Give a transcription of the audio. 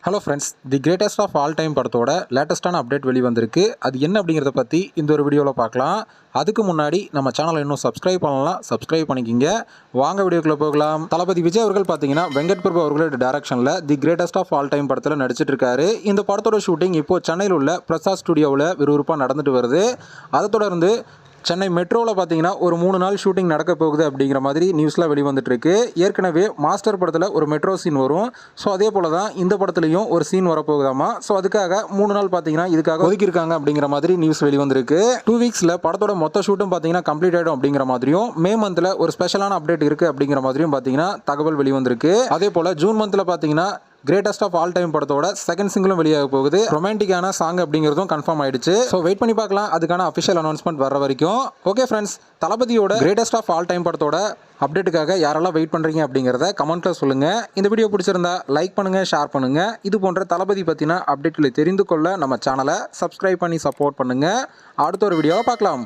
Hello friends, the greatest of all time படத்தோட லேட்டஸ்ட்டான update வெளிவந்திருக்கு. அது என்ன அப்படிங்கிறத பற்றி இந்த ஒரு வீடியோவில் பார்க்கலாம். அதுக்கு முன்னாடி நம்ம சேனலை இன்னும் சப்ஸ்கிரைப் பண்ணலாம், சப்ஸ்கிரைப் பண்ணிக்கிங்க. வாங்க வீடியோக்குள்ளே போகலாம். தளபதி விஜய் அவர்கள் பார்த்தீங்கன்னா வெங்கட் பிரபு அவர்களோட டைரக்ஷனில் the greatest of all time படத்தில் நடிச்சிட்டு இருக்காரு. இந்த படத்தோட ஷூட்டிங் இப்போ சென்னையில் உள்ள பிரசாத் ஸ்டுடியோவில் விறுவிறுப்பாக நடந்துட்டு வருது. அதை தொடர்ந்து சென்னை மெட்ரோவில் பார்த்தீங்கன்னா ஒரு 3 நாள் ஷூட்டிங் நடக்க போகுது அப்படிங்கிற மாதிரி நியூஸ்லாம் வெளிவந்துட்டுருக்கு. ஏற்கனவே மாஸ்டர் படத்தில் ஒரு மெட்ரோ சீன் வரும். ஸோ அதே போல் தான் இந்த படத்துலையும் ஒரு சீன் வரப்போகுதாமா. ஸோ அதுக்காக 3 நாள் பார்த்தீங்கன்னா இதுக்காக ஒதுக்கியிருக்காங்க அப்படிங்கிற மாதிரி நியூஸ் வெளிவந்திருக்கு. 2 வீக்ஸில் படத்தோட மொத்த ஷூட்டும் பார்த்தீங்கன்னா கம்ப்ளீட் ஆகிடும் அப்படிங்கிற மாதிரியும், மே மந்தில் ஒரு ஸ்பெஷலான அப்டேட் இருக்குது அப்படிங்கிற மாதிரியும் பார்த்தீங்கன்னா தகவல் வெளிவந்திருக்கு. அதே போல் ஜூன் மந்தில் பார்த்தீங்கன்னா கிரேட்டஸ்ட் ஆஃப் ஆல் டைம் படத்தோட செகண்ட் சிங்கிளும் வெளியாக போகுது. ரொமான்டிக்கான சாங் அப்படிங்கிறதும் கன்ஃபார்ம் ஆயிடுச்சு. ஸோ வெயிட் பண்ணி பார்க்கலாம் அதுக்கான அஃபிஷியல் அனௌன்ஸ்மெண்ட் வர வரைக்கும். ஓகே ஃப்ரெண்ட்ஸ், தளபதியோட கிரேட்டஸ்ட் ஆஃப் ஆல் டைம் படத்தோட அப்டேட்டுக்காக யாரெல்லாம் வெயிட் பண்ணுறீங்க அப்படிங்கிறத கமெண்ட்டில் சொல்லுங்கள். இந்த வீடியோ பிடிச்சிருந்தா லைக் பண்ணுங்கள், ஷேர் பண்ணுங்கள். இது போன்ற தளபதி பற்றின அப்டேட்களை தெரிந்து கொள்ள நம்ம சேனலை சப்ஸ்கிரைப் பண்ணி சப்போர்ட் பண்ணுங்கள். அடுத்த ஒரு வீடியோவை பார்க்கலாம்.